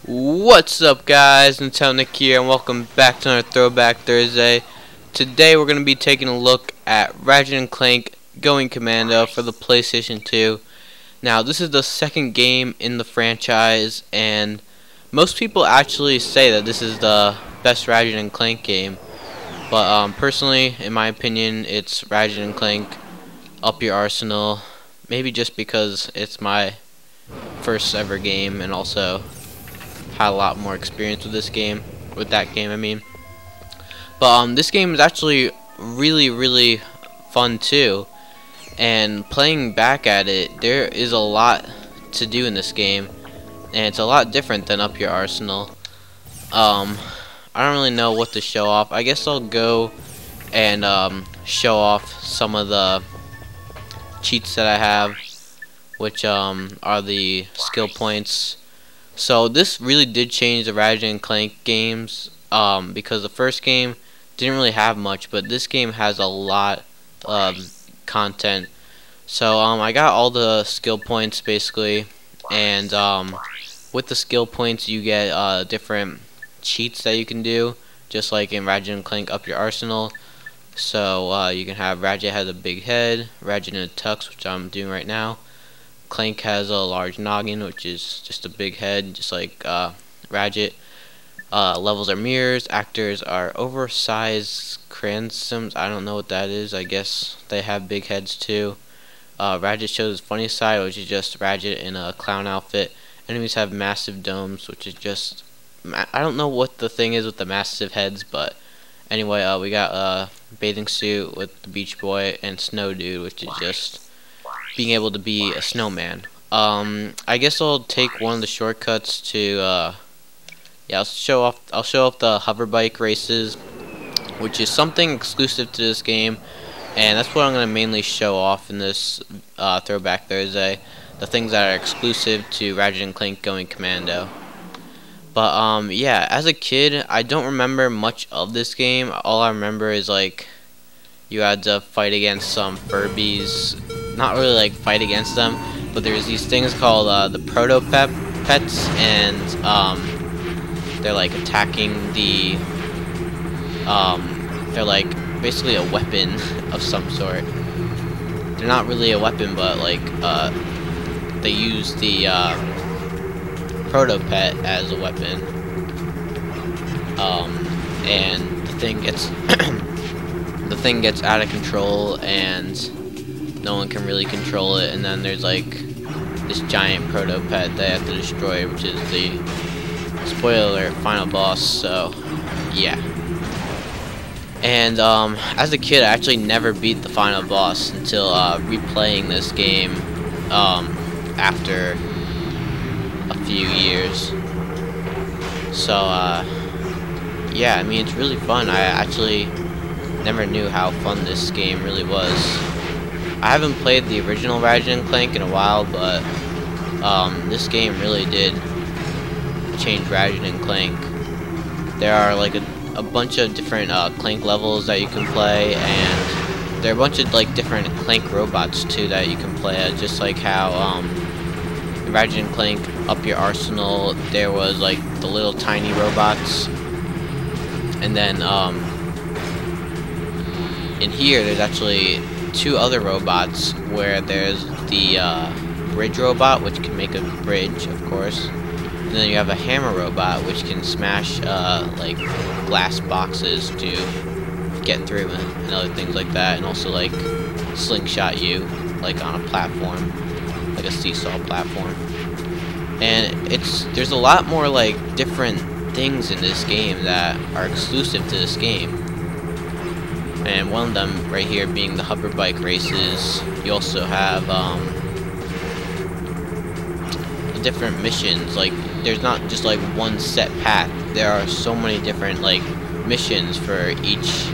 What's up, guys? Nick here, and welcome back to another Throwback Thursday. Today we're going to be taking a look at Ratchet and Clank Going Commando for the PlayStation 2. Now, this is the second game in the franchise, and most people actually say that this is the best Ratchet and Clank game. But personally, in my opinion, it's Ratchet and Clank Up Your Arsenal. Maybe just because it's my first ever game, and also had a lot more experience with this game, I mean. But this game is actually really fun too, and playing back at it, there is a lot to do in this game, and it's a lot different than Up Your Arsenal. I don't really know what to show off. I guess I'll go and show off some of the cheats that I have, which are the skill points. So this really did change the Ratchet and Clank games, because the first game didn't really have much, but this game has a lot of content. So I got all the skill points basically, and with the skill points you get different cheats that you can do, just like in Ratchet and Clank Up Your Arsenal. So you can have Ratchet has a big head, Ratchet in a tux, which I'm doing right now. Clank has a large noggin, which is just a big head, just like Ratchet. Levels are mirrors. Actors are oversized cransoms. I don't know what that is. I guess they have big heads too. Ratchet shows his funny side, which is just Ratchet in a clown outfit. Enemies have massive domes, which is just... I don't know what the thing is with the massive heads, but anyway, we got a bathing suit with the Beach Boy, and Snow Dude, which is just being able to be a snowman. I guess I'll take one of the shortcuts to yeah, I'll show off the hover bike races, which is something exclusive to this game, and that's what I'm going to mainly show off in this Throwback Thursday, the things that are exclusive to Ratchet and Clank Going Commando. But yeah, as a kid, I don't remember much of this game. All I remember is like you had to fight against some Furbies. Not really like fight against them, but there's these things called the proto pets, and they're like attacking the they're like basically a weapon of some sort. They're not really a weapon, but like they use the proto pet as a weapon, and the thing gets out of control, and no one can really control it, and then there's like this giant proto pet they have to destroy, which is the spoiler final boss. So yeah, and as a kid I actually never beat the final boss until replaying this game after a few years. So yeah, I mean, it's really fun. I actually never knew how fun this game really was. I haven't played the original Ratchet and Clank in a while, but this game really did change Ratchet and Clank. There are like a bunch of different Clank levels that you can play, and there are a bunch of like different Clank robots too that you can play, just like how in Ratchet and Clank Up Your Arsenal there was like the little tiny robots, and then in here there's actually two other robots, where there's the bridge robot, which can make a bridge, of course, and then you have a hammer robot, which can smash like glass boxes to get through, and other things like that, and also like slingshot you like on a platform, like a seesaw platform. And there's a lot more like different things in this game that are exclusive to this game. And one of them right here being the hover bike races. You also have different missions. Like, there's not just like one set path. There are so many different like missions for each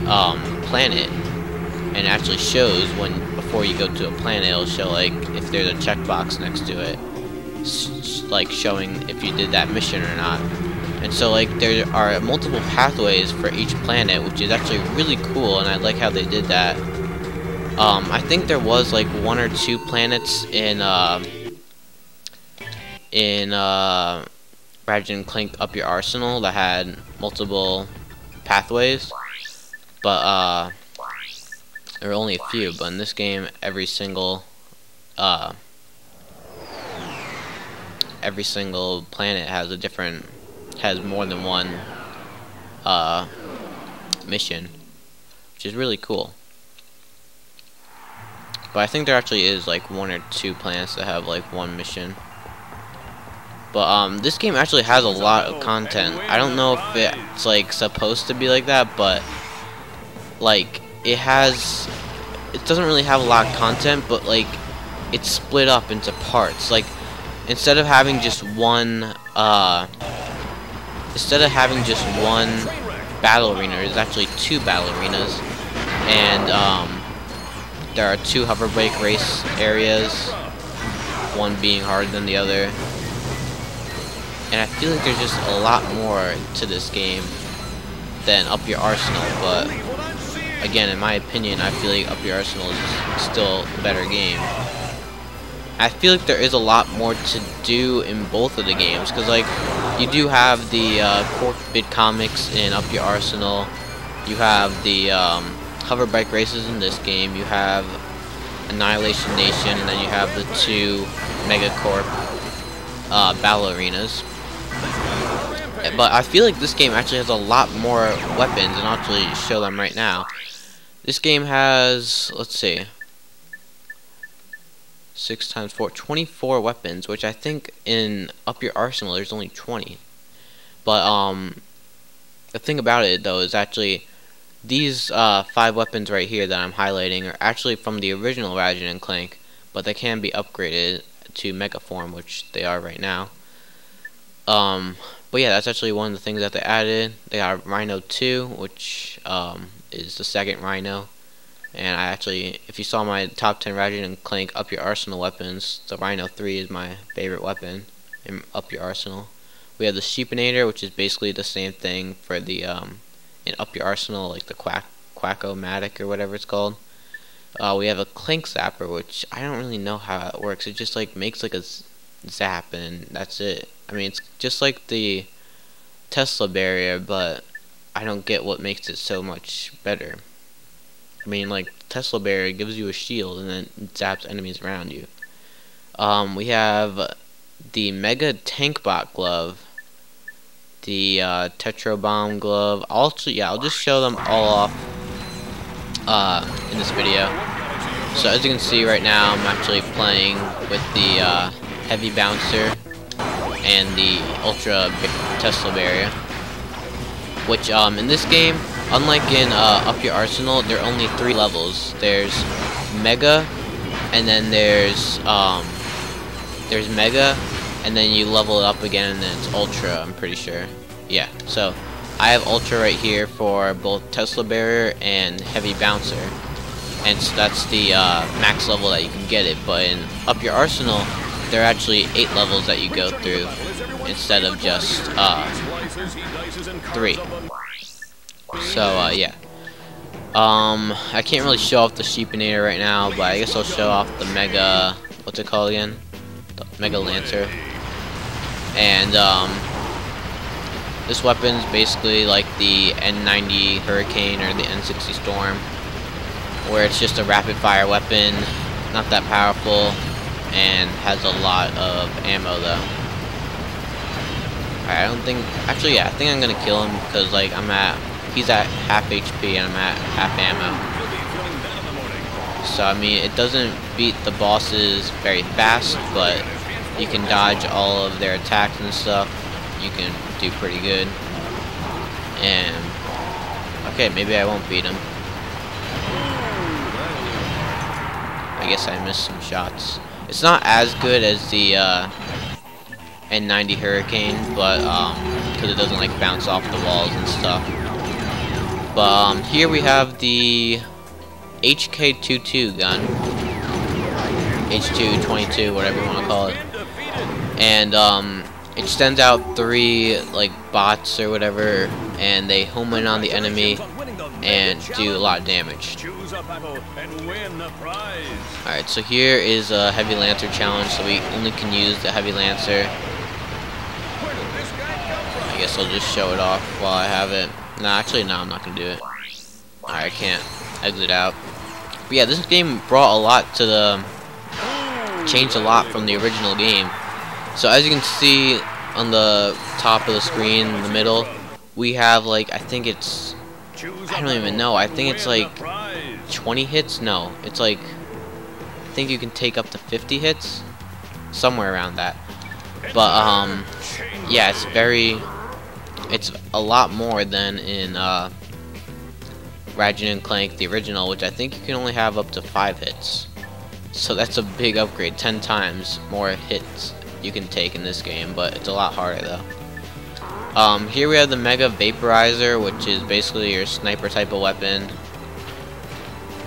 planet, and it actually shows before you go to a planet, it'll show like if there's a checkbox next to it, like showing if you did that mission or not. And so like there are multiple pathways for each planet, which is actually really cool, and I like how they did that. I think there was like 1 or 2 planets in Ratchet and Clank Up Your Arsenal that had multiple pathways, but there were only a few. But in this game, every single planet has more than one mission, which is really cool. But I think there actually is like 1 or 2 planets that have like 1 mission. But this game actually has a lot of content. I don't know if it's like supposed to be like that, but like it doesn't really have a lot of content, but like it's split up into parts. Like instead of having just one battle arena, there's actually 2 battle arenas, and there are 2 hover bike race areas, one being harder than the other. And I feel like there's just a lot more to this game than Up Your Arsenal, but again, in my opinion, I feel like Up Your Arsenal is still a better game. I feel like there is a lot more to do in both of the games, because like you do have the core bid comics in Up Your Arsenal, you have the hover bike races in this game, you have Annihilation Nation, and then you have the 2 Megacorp battle arenas. But I feel like this game actually has a lot more weapons, and I'll actually show them right now. This game has, let's see, 6 times 4, 24 weapons, which I think in Up Your Arsenal there's only 20. But the thing about it though is actually these 5 weapons right here that I'm highlighting are actually from the original Ratchet and Clank, but they can be upgraded to Mega Form, which they are right now. But yeah, that's actually one of the things that they added. They got Rhino 2, which is the 2nd Rhino. And I actually, if you saw my top 10 Ratchet and Clank Up Your Arsenal weapons, the Rhino 3 is my favorite weapon in Up Your Arsenal. We have the Sheepinator, which is basically the same thing for the in Up Your Arsenal, like the Quack-O-Matic or whatever it's called. We have a Clank Zapper, which I don't really know how it works. It just like makes like a zap, and that's it. I mean, it's just like the Tesla barrier, but I don't get what makes it so much better. I mean, like, Tesla barrier gives you a shield and then zaps enemies around you. We have the Mega Tank Bot glove, the Tetro Bomb glove. I'll just show them all off in this video. So as you can see right now, I'm actually playing with the Heavy Bouncer and the Ultra Tesla barrier, which in this game, unlike in Up Your Arsenal, there are only 3 levels. There's Mega, and then there's Mega, and then you level it up again, and then it's Ultra, I'm pretty sure. Yeah, so I have Ultra right here for both Tesla barrier and Heavy Bouncer, and so that's the max level that you can get it. But in Up Your Arsenal, there are actually 8 levels that you go through instead of just 3. So yeah, I can't really show off the Sheepinator right now, but I guess I'll show off the Mega, what's it called again? The Mega Lancer. And this weapon's basically like the N90 Hurricane or the N60 Storm, where it's just a rapid fire weapon, not that powerful, and has a lot of ammo though. I don't think, actually yeah, I think I'm gonna kill him because like he's at half HP and I'm at half ammo. So I mean, it doesn't beat the bosses very fast, but you can dodge all of their attacks and stuff. You can do pretty good. And okay, maybe I won't beat him. I guess I missed some shots. It's not as good as the N90 Hurricane, but because it doesn't like bounce off the walls and stuff. But here we have the HK22 gun, H222, whatever you want to call it, and it sends out 3 like bots or whatever, and they home in on the enemy and do a lot of damage. Alright, so here is a Heavy Lancer challenge, so we only can use the Heavy Lancer. I guess I'll just show it off while I have it. No, actually, no, I'm not gonna do it. Alright, I can't exit out. But yeah, this game brought a lot to the... changed a lot from the original game. So as you can see on the top of the screen in the middle, we have like, I think it's... I don't even know. I think it's like 20 hits? No, it's like... I think you can take up to 50 hits? Somewhere around that. But, yeah, it's very... It's a lot more than in Ratchet and Clank, the original, which I think you can only have up to 5 hits. So that's a big upgrade, 10 times more hits you can take in this game, but it's a lot harder though. Here we have the Mega Vaporizer, which is basically your sniper type of weapon.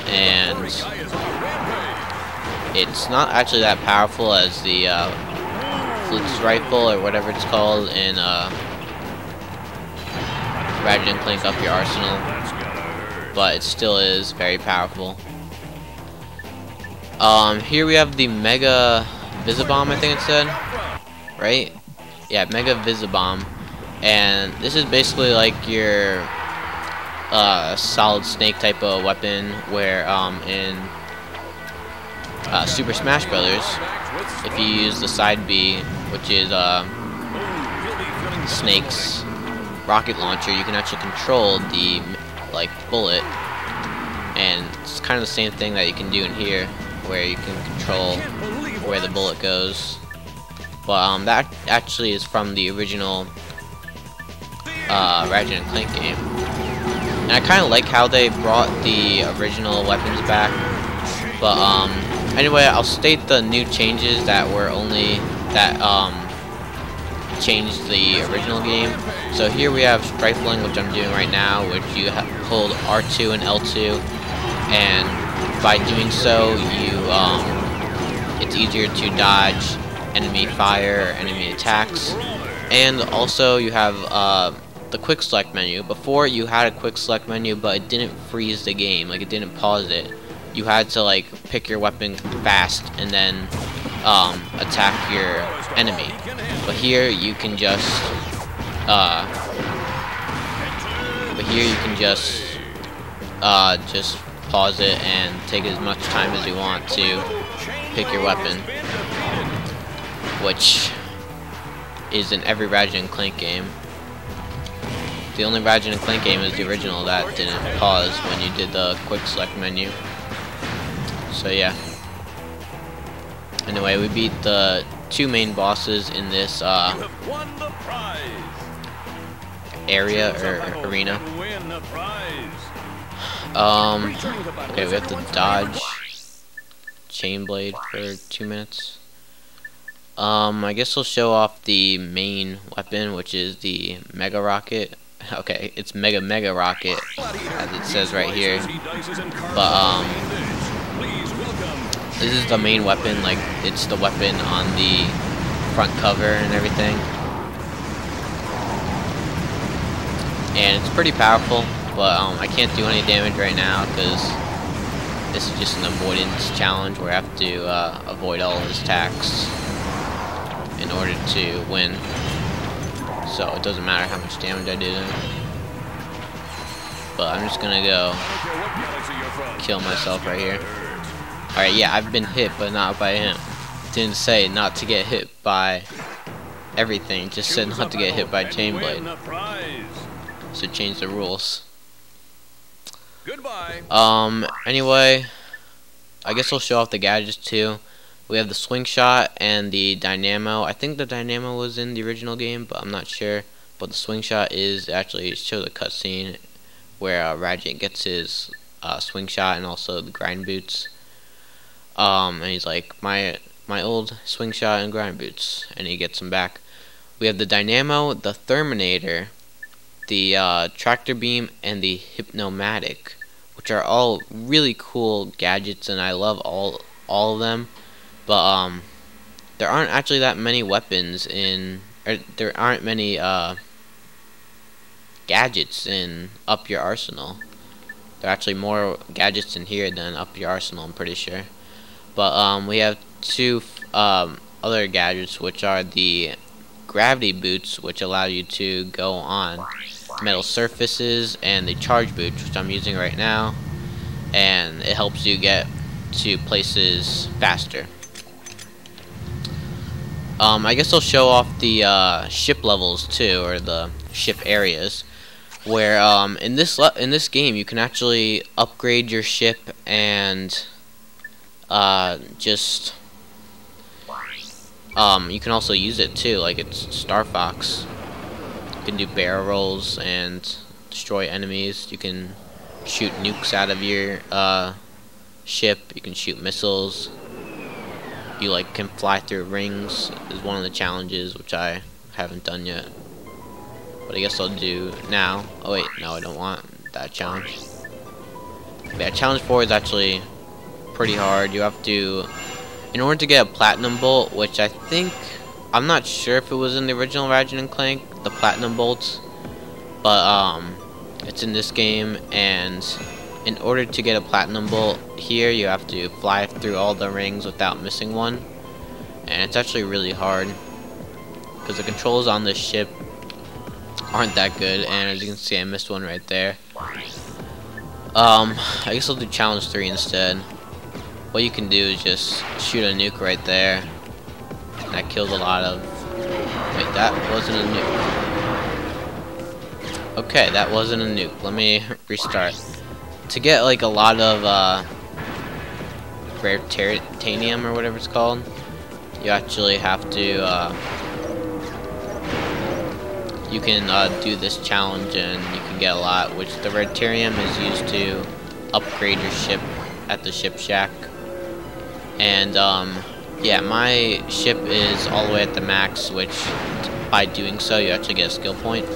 And it's not actually that powerful as the Flint's Rifle, or whatever it's called, in Ratchet and Clank Up Your Arsenal. But it still is very powerful. Here we have the Mega Visibomb, I think it said. Right? Yeah, Mega Visibomb. And this is basically like your Solid Snake type of weapon, where in Super Smash Brothers, if you use the side B, which is Snake's rocket launcher, you can actually control the like bullet, and it's kind of the same thing that you can do in here, where you can control where the bullet goes. But that actually is from the original Ratchet and Clank game, and I kind of like how they brought the original weapons back. But anyway, I'll state the new changes that were only that changed the original game. So here we have Strifling, which I'm doing right now, which you hold R2 and L2, and by doing so, it's easier to dodge enemy fire or enemy attacks. And also you have the quick select menu. Before you had a quick select menu, but it didn't freeze the game, like it didn't pause it. You had to like pick your weapon fast and then attack your enemy. But here you can just just pause it and take as much time as you want to pick your weapon, which is in every Ratchet and Clank game. The only Ratchet and Clank game is the original that didn't pause when you did the quick select menu. So yeah. Anyway, we beat the 2 main bosses in this area or arena. Okay, we have to dodge Chain Blade for 2 minutes. I guess we'll show off the main weapon, which is the Mega Rocket. Okay, it's Mega Rocket, as it says right here. But this is the main weapon, like it's the weapon on the front cover and everything. And it's pretty powerful, but I can't do any damage right now because this is just an avoidance challenge where I have to avoid all of his attacks in order to win. So it doesn't matter how much damage I do to him. But I'm just gonna go kill myself right here. Alright, yeah, I've been hit, but not by him. It didn't say not to get hit by everything, it just said not to get hit by Chain Blade. So change the rules. Anyway, I guess I'll show off the gadgets too. We have the swing shot and the dynamo. I think the dynamo was in the original game, but I'm not sure. But the swing shot is actually shows a cutscene where Ratchet gets his swing shot and also the grind boots. And he's like, my old swing shot and grind boots, and he gets them back. We have the dynamo, the Terminator, the tractor beam, and the hypnomatic, which are all really cool gadgets, and I love all of them. But there aren't actually that many weapons in, or there aren't many gadgets in Up Your Arsenal. There are actually more gadgets in here than Up Your Arsenal, I'm pretty sure. But we have 2 other gadgets, which are the gravity boots, which allow you to go on metal surfaces, and the charge boots, which I'm using right now, and it helps you get to places faster. I guess I'll show off the ship levels too, or the ship areas, where in this game you can actually upgrade your ship and just you can also use it too, like it's Star Fox. You can do barrel rolls and destroy enemies. You can shoot nukes out of your ship. You can shoot missiles. You like can fly through rings is one of the challenges, which I haven't done yet, but I guess I'll do now. Oh wait, no, I don't want that challenge. But yeah, challenge 4 is actually pretty hard. You have to, in order to get a platinum bolt, which I think, I'm not sure if it was in the original Ratchet and Clank, the platinum bolts, but it's in this game, and in order to get a platinum bolt here, you have to fly through all the rings without missing one, and it's actually really hard because the controls on this ship aren't that good, and as you can see, I missed one right there. I guess I'll do challenge 3 instead. What you can do is just shoot a nuke right there. That kills a lot of... Wait, that wasn't a nuke. Okay, that wasn't a nuke. Let me restart. To get like a lot of rare titanium or whatever it's called, you actually have to you can do this challenge and you can get a lot, which the Ratarium is used to upgrade your ship at the ship shack. And yeah, my ship is all the way at the max, which by doing so you actually get a skill point,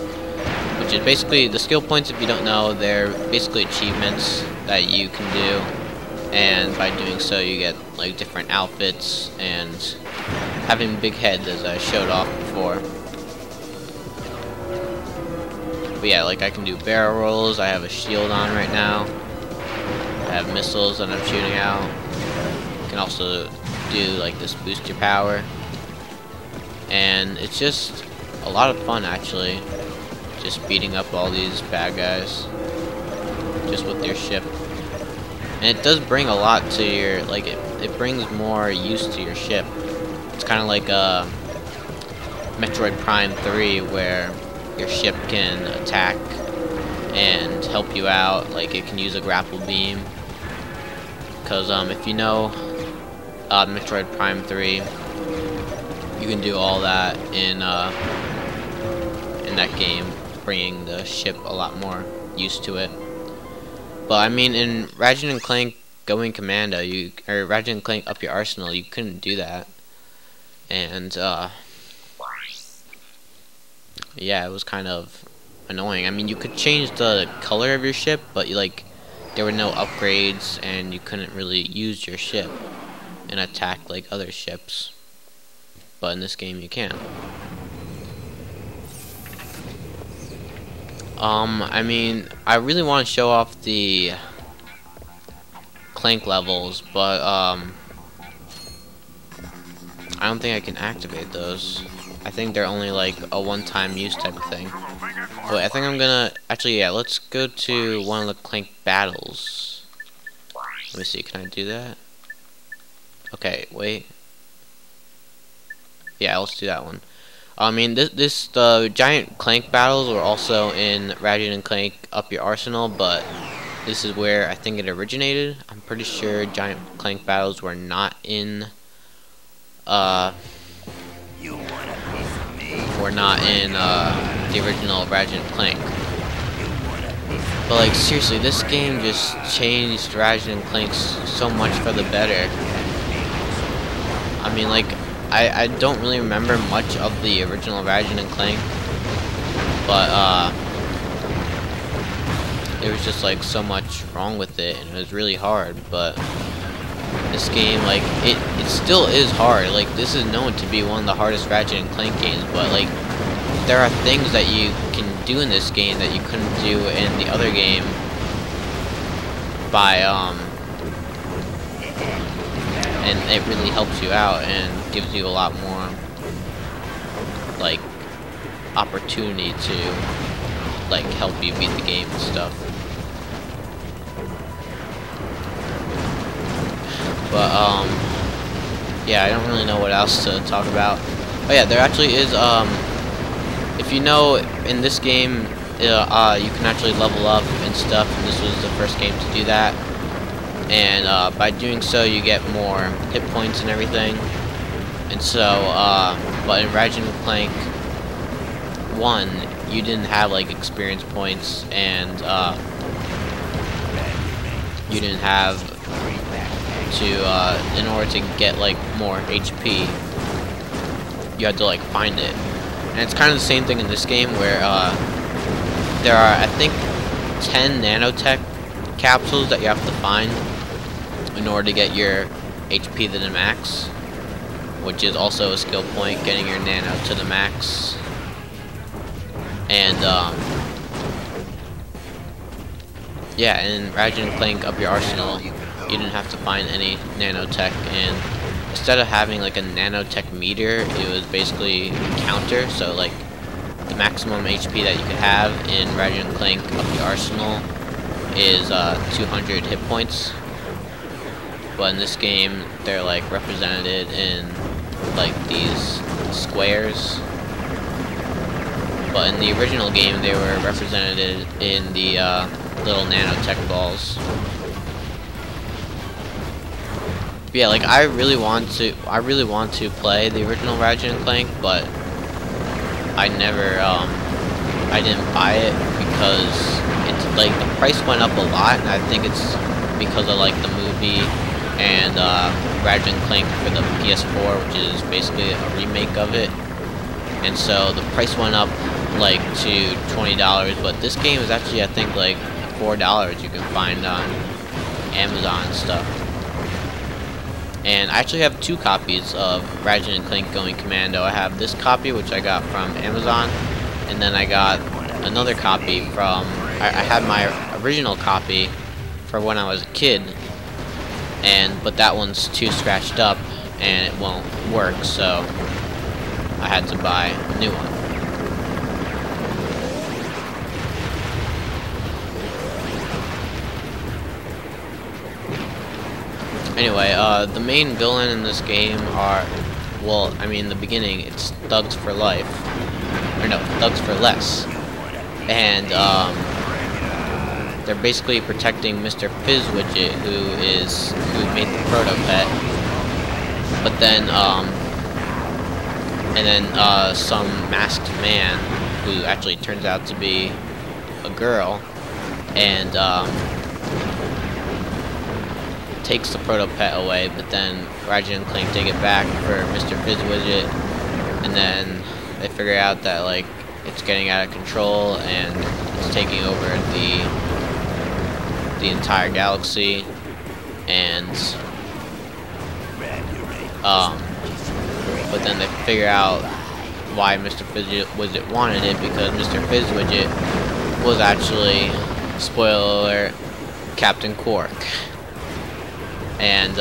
which is basically the skill points. If you don't know, they're basically achievements that you can do, and by doing so you get like different outfits and having big heads, as I showed off before. But yeah, like I can do barrel rolls. I have a shield on right now. I have missiles that I'm shooting out. You can also do like this boost your power, and it's just a lot of fun actually, just beating up all these bad guys just with your ship. And it does bring a lot to your, like it brings more use to your ship. It's kind of like Metroid Prime 3, where your ship can attack and help you out. Like it can use a grapple beam, because if you know Metroid Prime 3, you can do all that in that game, bringing the ship a lot more used to it. But I mean, in Ratchet and Clank Going Commando, or Ratchet and Clank Up Your Arsenal, you couldn't do that. And yeah, it was kind of annoying. I mean, you could change the color of your ship, but there were no upgrades, and you couldn't really use your ship and attack like other ships. But in this game, you can. I mean, I really want to show off the Clank levels, but I don't think I can activate those. I think they're only like a one-time use type of thing. But I think I'm gonna actually, yeah, let's go to one of the Clank battles. Let me see, can I do that? Okay, wait. Yeah, let's do that one. I mean, the giant Clank battles were also in Ratchet and Clank Up Your Arsenal, but this is where I think it originated. I'm pretty sure giant Clank battles were not in the original Ratchet and Clank. But like seriously, this game just changed Ratchet and Clank so much for the better. I mean, like, I don't really remember much of the original Ratchet and Clank, but there was just like so much wrong with it, and it was really hard. But this game, like, it still is hard. Like, this is known to be one of the hardest Ratchet and Clank games, but like, there are things that you can do in this game that you couldn't do in the other game by and it really helps you out and gives you a lot more like opportunity to like help you beat the game and stuff. But yeah, I don't really know what else to talk about. Oh yeah, there actually is if you know, in this game you can actually level up and stuff, and this was the first game to do that. And by doing so, you get more hit points and everything. And so, but in Ratchet and Clank 1, you didn't have like experience points, and you didn't have to, in order to get like more HP, you had to like find it. And it's kind of the same thing in this game, where there are, I think, 10 nanotech capsules that you have to find in order to get your HP to the max, which is also a skill point, getting your nano to the max. And yeah, in Ratchet and Clank Up Your Arsenal, you didn't have to find any nanotech, and instead of having like a nanotech meter, it was basically a counter. So like the maximum HP that you could have in Ratchet and Clank Up Your Arsenal is 200 hit points. But in this game, they're like represented in like these squares. But in the original game, they were represented in the little nanotech balls. But yeah, like I really want to play the original Ratchet and Clank, but I never, I didn't buy it because it's like the price went up a lot, and I think it's because of like the movie and Ratchet and Clank for the PS4, which is basically a remake of it. And so the price went up like to $20, but this game is actually, I think, like $4 you can find on Amazon and stuff. And I actually have 2 copies of Ratchet and Clank Going Commando. I have this copy, which I got from Amazon, and then I got another copy from, I had my original copy for when I was a kid, but that one's too scratched up and it won't work, so I had to buy a new one. Anyway, the main villain in this game are, well, I mean, in the beginning, it's Thugs for Life. Or no, Thugs for Less. And, they're basically protecting Mr. Fizzwidget, who made the proto pet. But then, some masked man, who actually turns out to be a girl, and, takes the proto pet away, but then Ratchet and Clank take it back for Mr. Fizzwidget, and then they figure out that like it's getting out of control and it's taking over the entire galaxy, and but then they figure out why Mr. Fizzwidget wanted it, because Mr. Fizzwidget was actually, spoiler alert, Captain Quark. And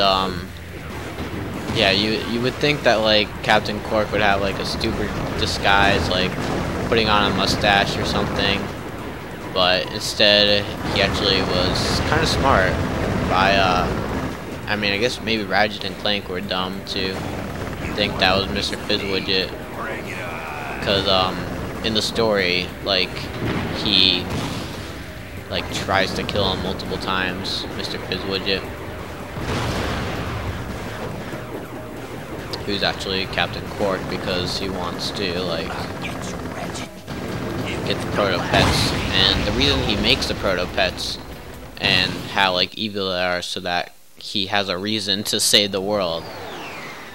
yeah, you would think that like Captain Quark would have like a stupid disguise, like putting on a mustache or something, but instead he actually was kind of smart. I mean, I guess maybe Ratchet and Clank were dumb to think that was Mr. Fizzwidget, because in the story, like he like tries to kill him multiple times, Mr. Fizzwidget, who's actually Captain Quark, because he wants to like get the proto pets. And the reason he makes the proto pets and how like evil they are, so that he has a reason to save the world,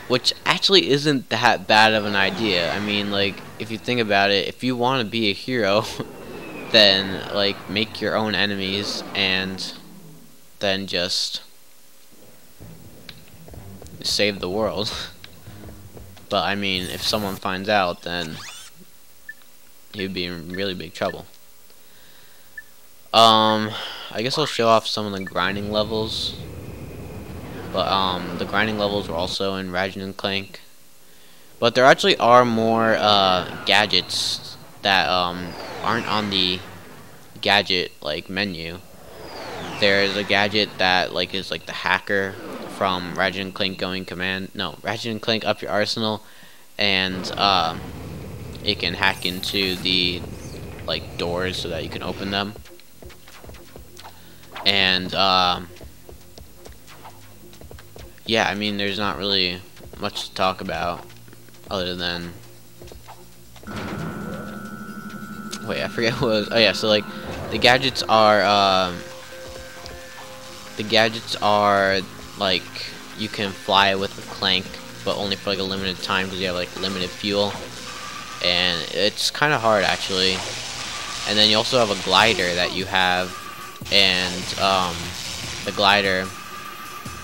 which actually isn't that bad of an idea. I mean, like, if you think about it, if you want to be a hero, then like make your own enemies and then just save the world. But I mean, if someone finds out, then he'd be in really big trouble. I guess I'll show off some of the grinding levels. But the grinding levels were also in Ratchet and Clank, But there actually are more gadgets that aren't on the gadget like menu. There's a gadget that like is like the hacker from Ratchet and Clank Going Command. No, Ratchet and Clank Up Your Arsenal, and it can hack into the like doors so that you can open them. And yeah, I mean, there's not really much to talk about other than, wait, I forget what it was. Oh yeah, so like the gadgets are like you can fly with a Clank, but only for like a limited time because you have like limited fuel, and it's kind of hard actually. And then you also have a glider that you have, and the glider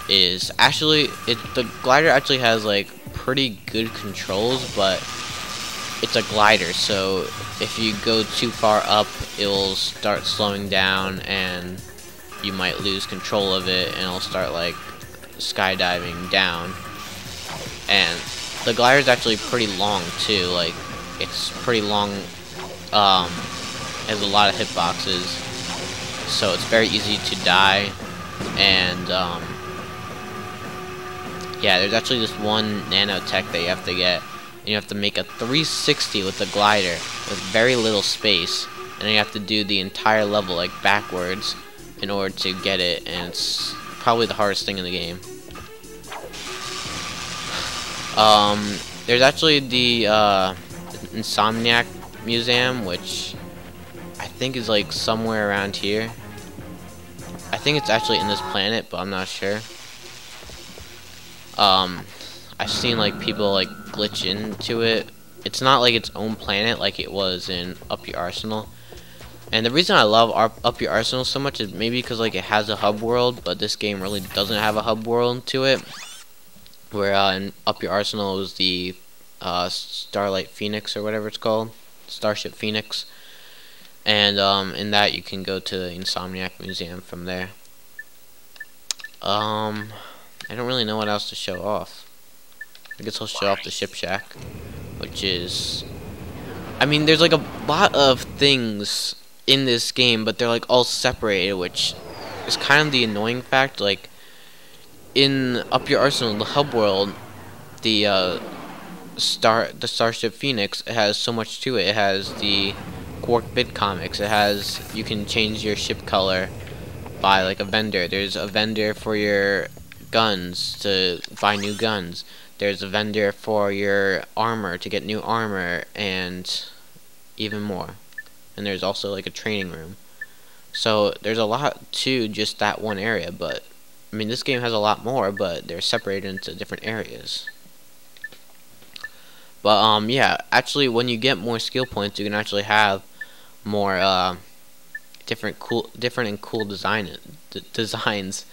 is actually the glider actually has like pretty good controls, but it's a glider, so if you go too far up, it will start slowing down and you might lose control of it, and it'll start like skydiving down. And the glider is actually pretty long too, like it's pretty long, has a lot of hitboxes, so it's very easy to die. And yeah, there's actually this one nanotech that you have to get, and you have to make a 360 with the glider with very little space, and then you have to do the entire level like backwards in order to get it, and it's probably the hardest thing in the game. There's actually the Insomniac Museum, which I think is like somewhere around here. I think it's actually in this planet, but I'm not sure. I've seen like people like glitch into it. It's not like its own planet like it was in Up Your Arsenal. And the reason I love Up Your Arsenal so much is maybe because like it has a hub world, but this game really doesn't have a hub world to it. Where in Up Your Arsenal was the Starlight Phoenix or whatever it's called, Starship Phoenix. And in that you can go to the Insomniac Museum from there. I don't really know what else to show off. I guess I'll show off the Ship Shack, which is, I mean, there's like a lot of things in this game, but they're like all separated, which is kind of the annoying fact. Like in Up Your Arsenal, the hub world, the Starship Phoenix, it has so much to it. It has the Quark Bit Comics. It has, you can change your ship color by like a vendor. There's a vendor for your guns to buy new guns. There's a vendor for your armor to get new armor, and even more. And there's also like a training room. So there's a lot to just that one area, but I mean this game has a lot more, but they're separated into different areas. But yeah, actually when you get more skill points, you can actually have more different and cool designs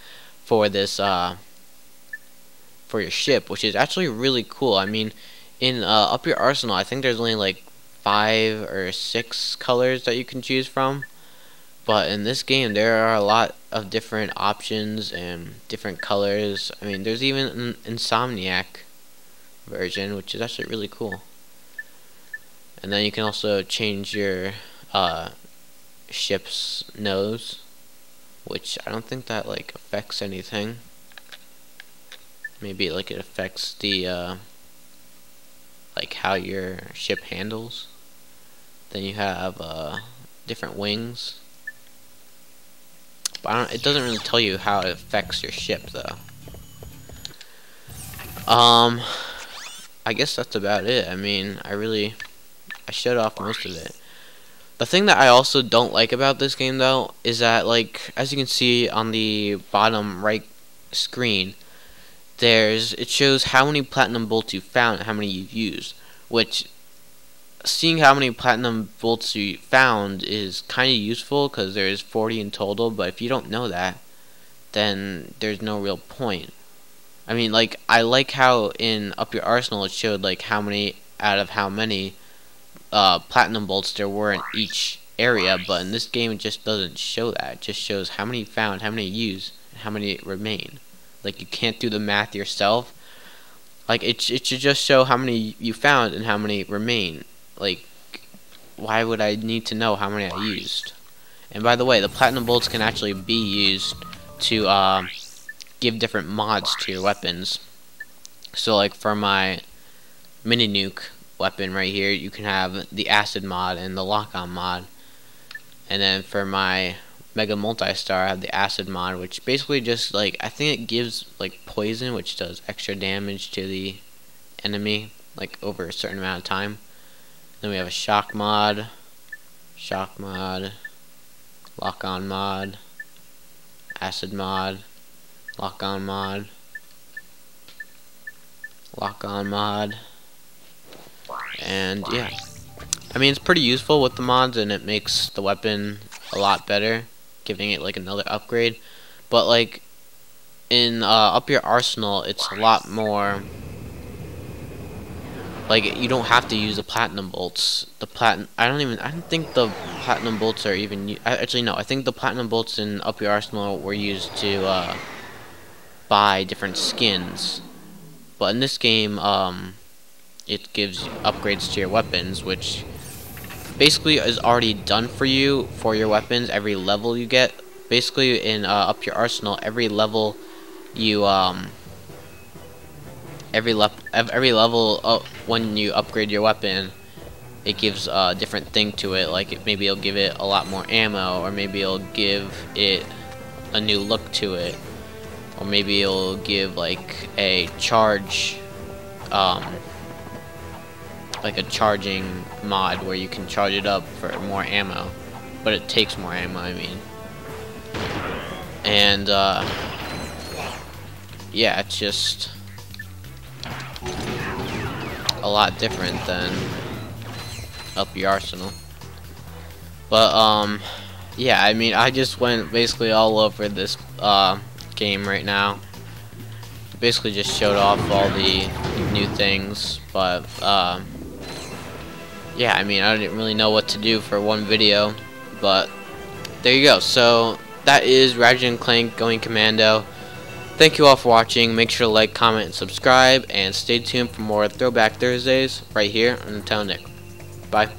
for this for your ship, which is actually really cool. I mean, in Up Your Arsenal, I think there's only like 5 or 6 colors that you can choose from, but in this game there are a lot of different options and different colors. I mean, there's even an Insomniac version, which is actually really cool. And then you can also change your ship's nose, which I don't think that like affects anything. Maybe like it affects the like how your ship handles. Then you have different wings, but it doesn't really tell you how it affects your ship though. I guess that's about it. I mean, I showed off most of it. The thing that I also don't like about this game though is that, like, as you can see on the bottom right screen, it shows how many platinum bolts you found and how many you've used, which, seeing how many platinum bolts you found is kind of useful because there's 40 in total, but if you don't know that, then there's no real point. I mean, like, I like how in Up Your Arsenal it showed like how many out of how many platinum bolts there were in each area, but in this game it just doesn't show that. It just shows how many you found, how many you used, and how many remain. Like, you can't do the math yourself. Like, it should just show how many you found and how many remain. Like, why would I need to know how many I used? And by the way, the platinum bolts can actually be used to give different mods to your weapons. So like for my mini nuke weapon right here, you can have the acid mod and the lock-on mod. And then for my mega multi-star, I have the acid mod, which basically just like, I think it gives like poison, which does extra damage to the enemy like over a certain amount of time. Then we have a shock mod, lock-on mod, acid mod, lock-on mod, lock-on mod, and yeah. I mean, it's pretty useful with the mods, and it makes the weapon a lot better, giving it like another upgrade. But like in up your arsenal, it's a lot more. Like, you don't have to use the platinum bolts. I don't think the platinum bolts are even. Actually, no. I think the platinum bolts in Up Your Arsenal were used to buy different skins. But in this game, it gives upgrades to your weapons, which basically is already done for you for your weapons. Every level you get, basically in Up Your Arsenal, every level you every level when you upgrade your weapon, it gives a different thing to it. Like maybe it'll give it a lot more ammo, or maybe it'll give it a new look to it, or maybe it'll give like a charge, like a charging mod where you can charge it up for more ammo, but it takes more ammo, I mean. And yeah, it's just a lot different than Up Your Arsenal. But yeah, I mean, I just went basically all over this game right now. Basically just showed off all the new things, but yeah, I mean, I didn't really know what to do for one video, but there you go. So that is Ratchet and Clank going Commando. Thank you all for watching. Make sure to like, comment, and subscribe, and stay tuned for more Throwback Thursdays right here on Nick. Bye.